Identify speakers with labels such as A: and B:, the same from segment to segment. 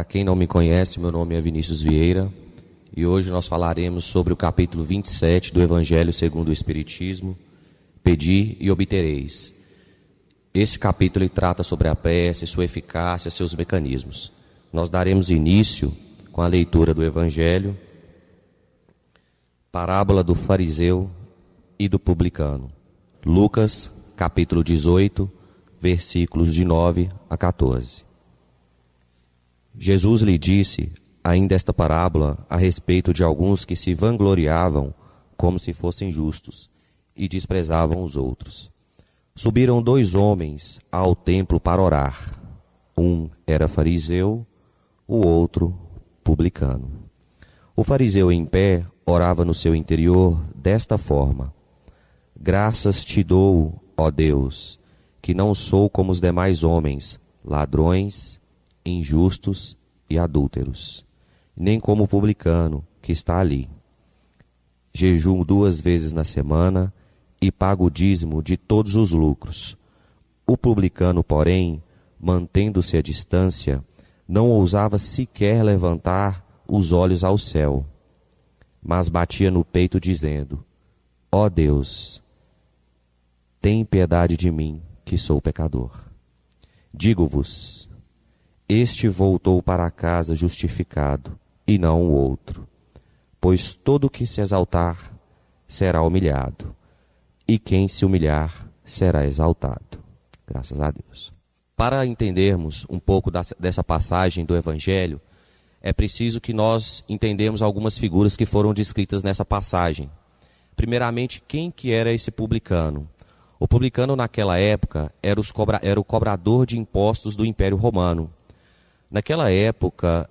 A: quem não me conhece, meu nome é Vinícius Vieira e hoje nós falaremos sobre o capítulo 27 do Evangelho segundo o Espiritismo, Pedi e obtereis. Este capítulo ele trata sobre a prece, sua eficácia, seus mecanismos. Nós daremos início com a leitura do Evangelho, parábola do fariseu e do publicano. Lucas, capítulo 18, versículos de 9 a 14. Jesus lhe disse ainda esta parábola a respeito de alguns que se vangloriavam como se fossem justos e desprezavam os outros. Subiram 2 homens ao templo para orar. Um era fariseu, o outro publicano. O fariseu em pé orava no seu interior desta forma: Graças te dou, ó Deus, que não sou como os demais homens, ladrões, injustos e adúlteros, nem como o publicano que está ali. Jejuo 2 vezes na semana e pago o dízimo de todos os lucros. O publicano, porém, mantendo-se à distância, não ousava sequer levantar os olhos ao céu, mas batia no peito dizendo: Ó Deus, tem piedade de mim, que sou pecador. Digo-vos, este voltou para casa justificado, e não o outro. Pois todo que se exaltar será humilhado, e quem se humilhar será exaltado. Graças a Deus. Para entendermos um pouco dessa passagem do Evangelho, é preciso que nós entendamos algumas figuras que foram descritas nessa passagem. Primeiramente, quem que era esse publicano? O publicano naquela época era o cobrador de impostos do Império Romano. Naquela época,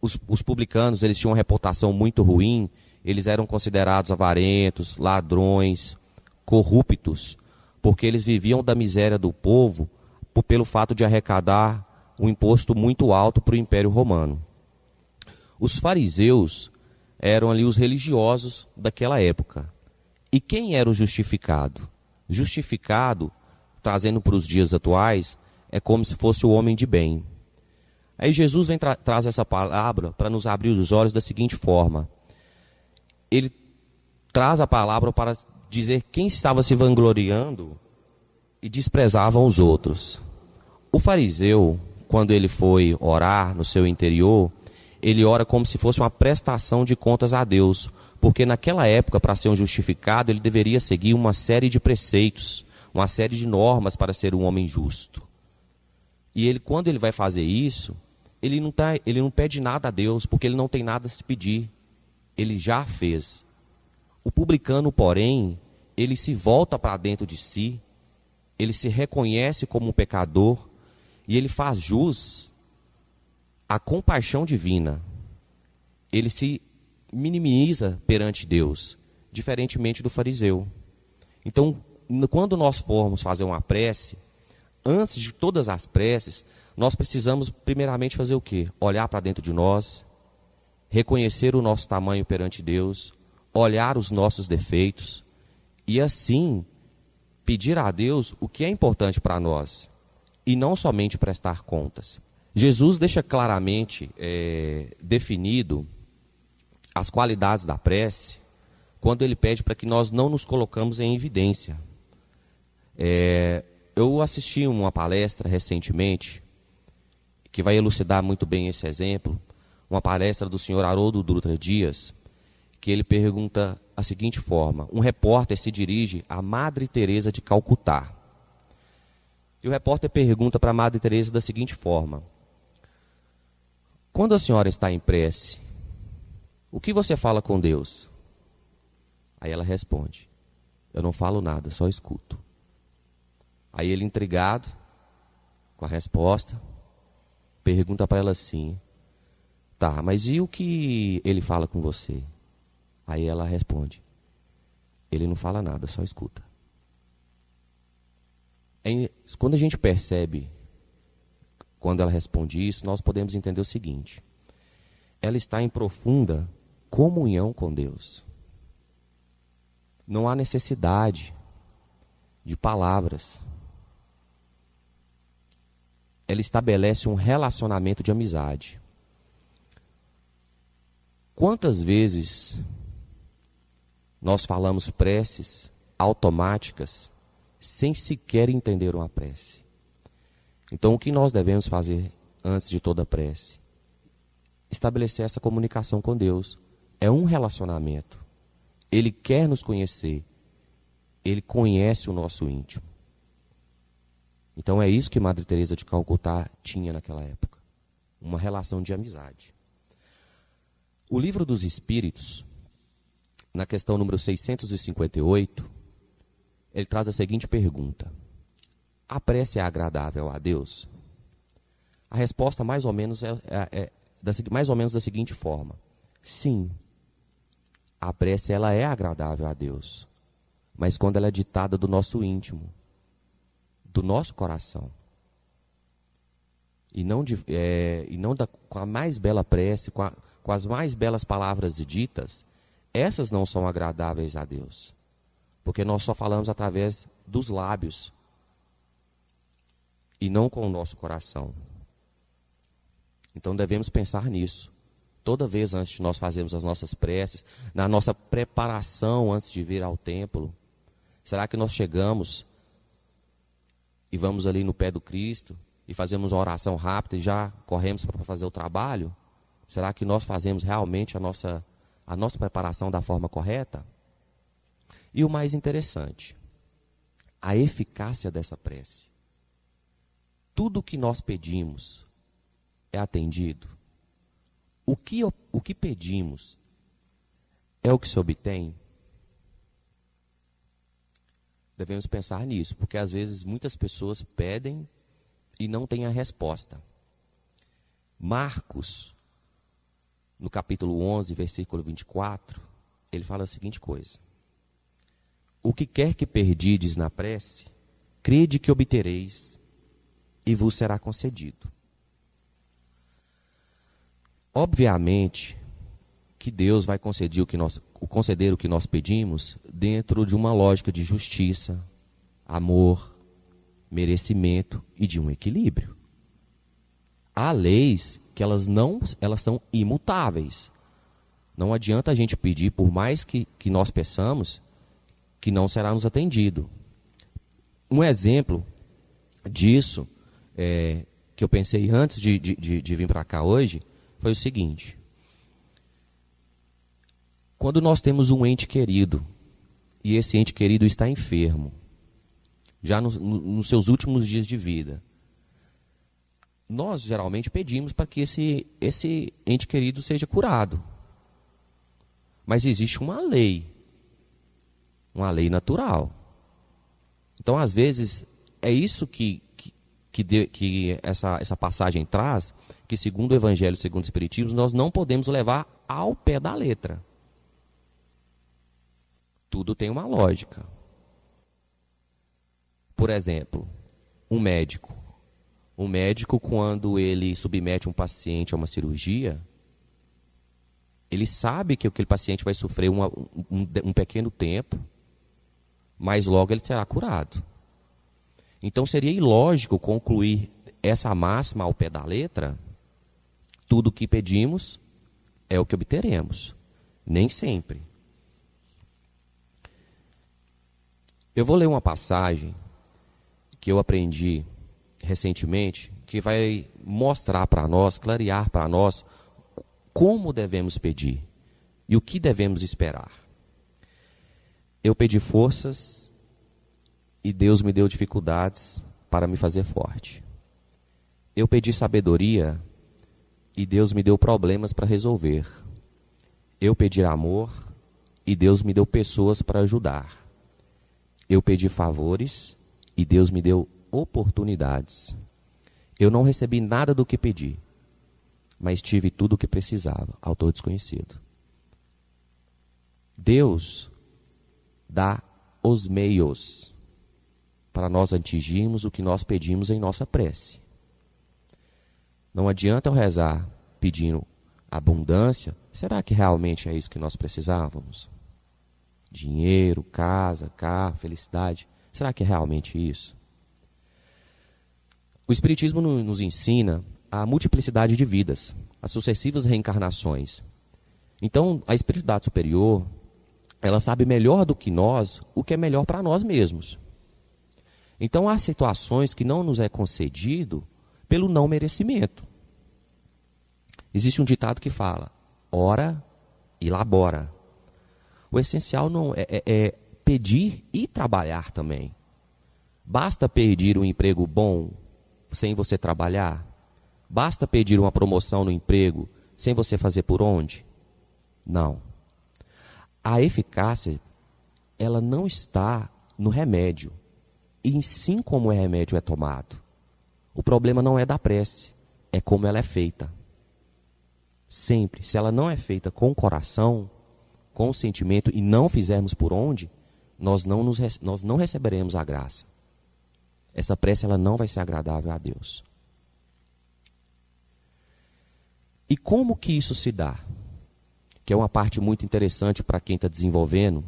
A: os publicanos eles tinham uma reputação muito ruim, eles eram considerados avarentos, ladrões, corruptos, porque eles viviam da miséria do povo pelo fato de arrecadar um imposto muito alto para o Império Romano. Os fariseus eram ali os religiosos daquela época. E quem era o justificado? Justificado, trazendo para os dias atuais, é como se fosse o homem de bem. Aí Jesus traz essa palavra para nos abrir os olhos da seguinte forma. Ele traz a palavra para dizer quem estava se vangloriando e desprezavam os outros. O fariseu, quando ele foi orar no seu interior, ele ora como se fosse uma prestação de contas a Deus, porque naquela época, para ser um justificado, ele deveria seguir uma série de preceitos, uma série de normas para ser um homem justo. E ele, quando ele vai fazer isso, ele não pede nada a Deus, porque ele não tem nada a se pedir. Ele já fez. O publicano, porém, ele se volta para dentro de si, ele se reconhece como um pecador e ele faz jus à compaixão divina. Ele se minimiza perante Deus, diferentemente do fariseu. Então, quando nós formos fazer uma prece, antes de todas as preces, nós precisamos primeiramente fazer o quê? Olhar para dentro de nós, reconhecer o nosso tamanho perante Deus, olhar os nossos defeitos e assim pedir a Deus o que é importante para nós e não somente prestar contas. Jesus deixa claramente definido as qualidades da prece quando ele pede para que nós não nos colocamos em evidência. Eu assisti uma palestra recentemente que vai elucidar muito bem esse exemplo, uma palestra do senhor Haroldo Dutra Dias, que ele pergunta a seguinte forma: um repórter se dirige à Madre Teresa de Calcutá. E o repórter pergunta para a Madre Teresa da seguinte forma: quando a senhora está em prece, o que você fala com Deus? Aí ela responde: eu não falo nada, só escuto. Aí ele, intrigado com a resposta, pergunta para ela assim: tá, mas e o que ele fala com você? Aí ela responde: ele não fala nada, só escuta. Quando a gente percebe, quando ela responde isso, nós podemos entender o seguinte: ela está em profunda comunhão com Deus. Não há necessidade de palavras. ela estabelece um relacionamento de amizade. Quantas vezes nós falamos preces automáticas sem sequer entender uma prece? Então, o que nós devemos fazer antes de toda prece? Estabelecer essa comunicação com Deus. É um relacionamento. Ele quer nos conhecer. Ele conhece o nosso íntimo. Então é isso que Madre Teresa de Calcutá tinha naquela época. Uma relação de amizade. O Livro dos Espíritos, na questão número 658, ele traz a seguinte pergunta: a prece é agradável a Deus? A resposta mais ou menos mais ou menos da seguinte forma: sim, a prece ela é agradável a Deus, mas quando ela é ditada do nosso íntimo, do nosso coração, e não com a mais bela prece, com as mais belas palavras ditas, essas não são agradáveis a Deus, porque nós só falamos através dos lábios e não com o nosso coração. Então devemos pensar nisso. Toda vez antes de nós fazermos as nossas preces, na nossa preparação antes de vir ao templo, será que nós chegamos e vamos ali no pé do Cristo e fazemos uma oração rápida e já corremos para fazer o trabalho? Será que nós fazemos realmente a nossa preparação da forma correta? E o mais interessante, a eficácia dessa prece. Tudo o que nós pedimos é atendido. O que pedimos é o que se obtém? Devemos pensar nisso, porque às vezes muitas pessoas pedem e não têm a resposta. Marcos, no capítulo 11, versículo 24, ele fala a seguinte coisa: o que quer que perdides na prece, crede que obtereis, e vos será concedido. Obviamente que Deus vai conceder o que nós pedimos dentro de uma lógica de justiça, amor, merecimento e de um equilíbrio. Há leis que elas são imutáveis. Não adianta a gente pedir, por mais que nós peçamos, que não será nos atendido. Um exemplo disso, que eu pensei antes de vir para cá hoje, foi o seguinte: quando nós temos um ente querido, e esse ente querido está enfermo, já nos seus últimos dias de vida, nós geralmente pedimos para que esse ente querido seja curado. Mas existe uma lei natural. Então, às vezes, é isso que essa passagem traz, que segundo o Evangelho, segundo o Espiritismo, nós não podemos levar ao pé da letra. Tudo tem uma lógica. Por exemplo, um médico, quando ele submete um paciente a uma cirurgia, ele sabe que aquele paciente vai sofrer um pequeno tempo, mas logo ele será curado. Então seria ilógico concluir essa máxima ao pé da letra: tudo o que pedimos é o que obteremos. Nem sempre. Eu vou ler uma passagem que eu aprendi recentemente, que vai mostrar para nós, clarear para nós como devemos pedir e o que devemos esperar. Eu pedi forças e Deus me deu dificuldades para me fazer forte. Eu pedi sabedoria e Deus me deu problemas para resolver. Eu pedi amor e Deus me deu pessoas para ajudar. Eu pedi favores e Deus me deu oportunidades. Eu não recebi nada do que pedi, mas tive tudo o que precisava. Autor desconhecido. Deus dá os meios para nós atingirmos o que nós pedimos em nossa prece. Não adianta eu rezar pedindo abundância. Será que realmente é isso que nós precisávamos? Dinheiro, casa, carro, felicidade. Será que é realmente isso? O Espiritismo nos ensina a multiplicidade de vidas, as sucessivas reencarnações. Então, a espiritualidade superior, ela sabe melhor do que nós o que é melhor para nós mesmos. Então, há situações que não nos é concedido pelo não merecimento. Existe um ditado que fala, ora e labora. O essencial não é pedir e trabalhar também. Basta pedir um emprego bom sem você trabalhar? Basta pedir uma promoção no emprego sem você fazer por onde? Não. A eficácia, ela não está no remédio, e sim como o remédio é tomado. O problema não é da prece, é como ela é feita. Sempre, se ela não é feita com o coração, com o sentimento, e não fizermos por onde, nós não receberemos a graça. Essa prece ela não vai ser agradável a Deus. E como que isso se dá? Que é uma parte muito interessante para quem está desenvolvendo,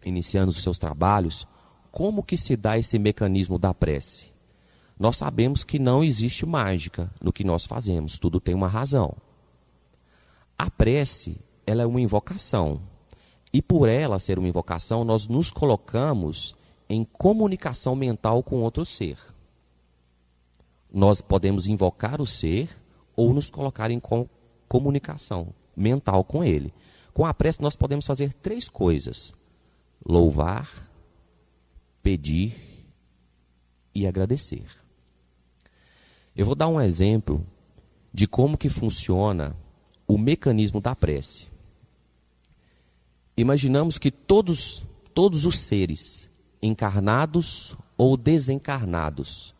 A: iniciando os seus trabalhos. Como que se dá esse mecanismo da prece? Nós sabemos que não existe mágica no que nós fazemos, tudo tem uma razão. A prece, ela é uma invocação. E por ela ser uma invocação, nós nos colocamos em comunicação mental com outro ser. Nós podemos invocar o ser ou nos colocar em comunicação mental com ele. Com a prece nós podemos fazer 3 coisas: louvar, pedir e agradecer. Eu vou dar um exemplo de como que funciona o mecanismo da prece. Imaginamos que todos os seres, encarnados ou desencarnados,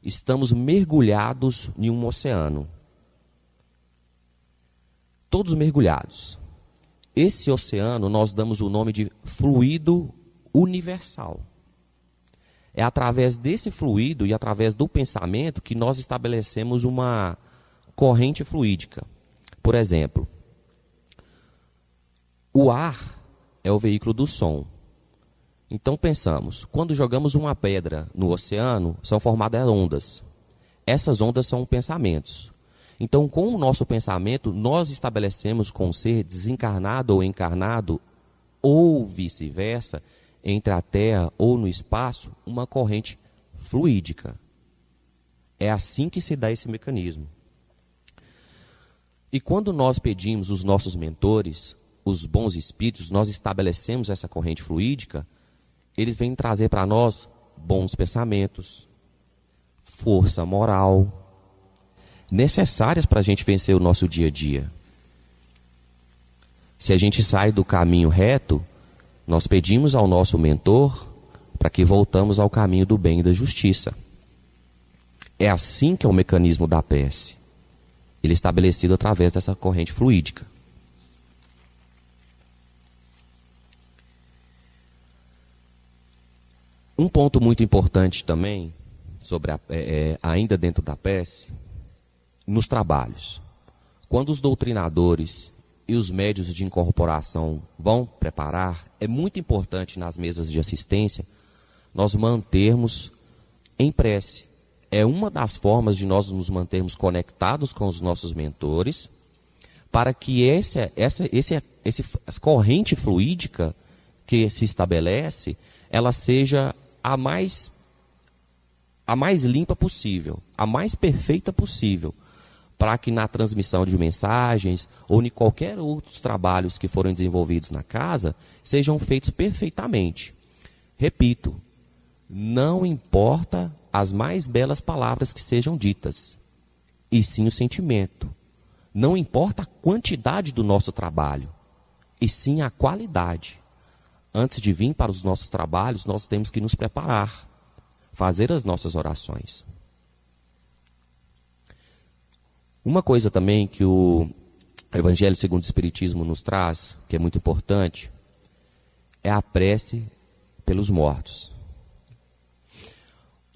A: estamos mergulhados em um oceano. Todos mergulhados. Esse oceano nós damos o nome de fluido universal. É através desse fluido e através do pensamento que nós estabelecemos uma corrente fluídica. Por exemplo, o ar é o veículo do som. Então pensamos, quando jogamos uma pedra no oceano, são formadas ondas. Essas ondas são pensamentos. Então, com o nosso pensamento, nós estabelecemos com o ser desencarnado ou encarnado, ou vice-versa, entre a Terra ou no espaço, uma corrente fluídica. É assim que se dá esse mecanismo. E quando nós pedimos os nossos mentores, os bons espíritos, nós estabelecemos essa corrente fluídica, eles vêm trazer para nós bons pensamentos, força moral, necessárias para a gente vencer o nosso dia a dia. Se a gente sai do caminho reto, nós pedimos ao nosso mentor para que voltamos ao caminho do bem e da justiça. É assim que é o mecanismo da prece. Ele é estabelecido através dessa corrente fluídica. Um ponto muito importante também, sobre ainda dentro da prece, nos trabalhos. Quando os doutrinadores e os médios de incorporação vão preparar, é muito importante nas mesas de assistência nós mantermos em prece. É uma das formas de nós nos mantermos conectados com os nossos mentores, para que essa corrente fluídica que se estabelece, ela seja a mais limpa possível, a mais perfeita possível, para que na transmissão de mensagens ou em qualquer outros trabalhos que foram desenvolvidos na casa, sejam feitos perfeitamente. Repito, não importa as mais belas palavras que sejam ditas, e sim o sentimento. Não importa a quantidade do nosso trabalho, e sim a qualidade. Antes de vir para os nossos trabalhos, nós temos que nos preparar, fazer as nossas orações. Uma coisa também que o Evangelho segundo o Espiritismo nos traz, que é muito importante, é a prece pelos mortos.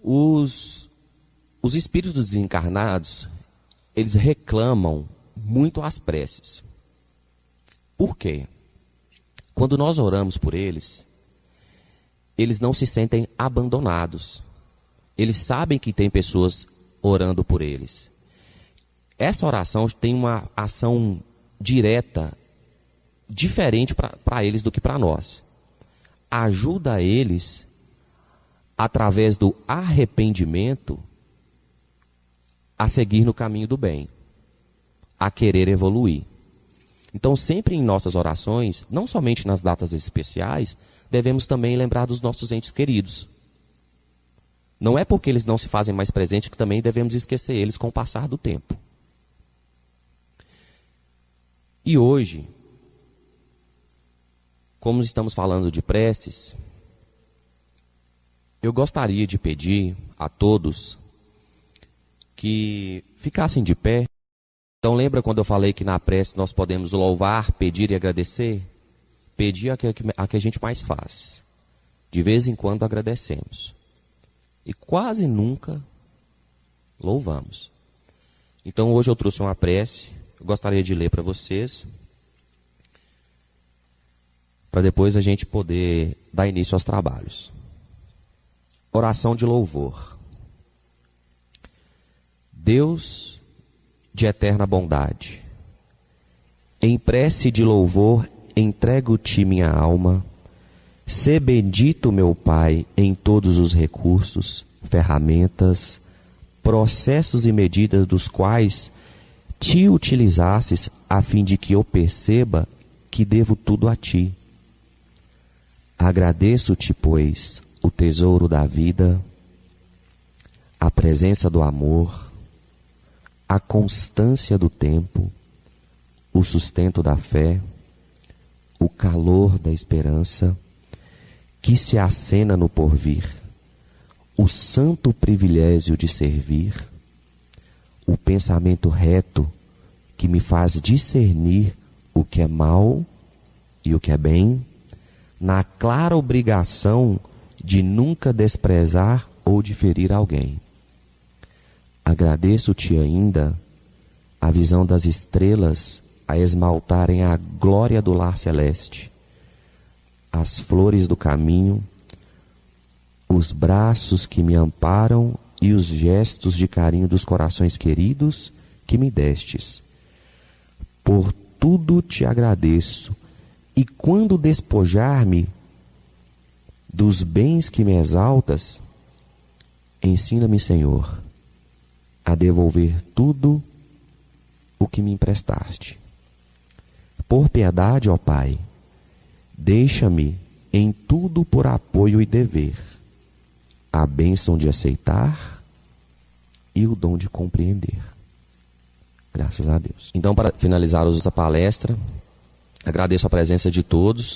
A: Os espíritos desencarnados, eles reclamam muito as preces. Por quê? Quando nós oramos por eles, eles não se sentem abandonados. Eles sabem que tem pessoas orando por eles. Essa oração tem uma ação direta, diferente para eles do que para nós. Ajuda eles, através do arrependimento, a seguir no caminho do bem, a querer evoluir. Então, sempre em nossas orações, não somente nas datas especiais, devemos também lembrar dos nossos entes queridos. Não é porque eles não se fazem mais presentes que também devemos esquecer eles com o passar do tempo. E hoje, como estamos falando de preces, eu gostaria de pedir a todos que ficassem de pé. Então lembra quando eu falei que na prece nós podemos louvar, pedir e agradecer? Pedir é a que a gente mais faz. De vez em quando agradecemos. E quase nunca louvamos. Então hoje eu trouxe uma prece, eu gostaria de ler para vocês, para depois a gente poder dar início aos trabalhos. Oração de louvor. Deus de eterna bondade, em prece de louvor entrego-te minha alma, sê bendito meu Pai em todos os recursos, ferramentas, processos e medidas dos quais te utilizasses a fim de que eu perceba que devo tudo a ti. Agradeço-te, pois, o tesouro da vida, a presença do amor, a constância do tempo, o sustento da fé, o calor da esperança, que se acena no porvir, o santo privilégio de servir, o pensamento reto que me faz discernir o que é mal e o que é bem, na clara obrigação de nunca desprezar ou de ferir alguém. Agradeço-te ainda a visão das estrelas a esmaltarem a glória do lar celeste, as flores do caminho, os braços que me amparam e os gestos de carinho dos corações queridos que me destes. Por tudo te agradeço, e quando despojar-me dos bens que me exaltas, ensina-me, Senhor, a devolver tudo o que me emprestaste. Por piedade, ó Pai, deixa-me em tudo por apoio e dever, a bênção de aceitar e o dom de compreender. Graças a Deus. Então, para finalizar essa palestra, agradeço a presença de todos.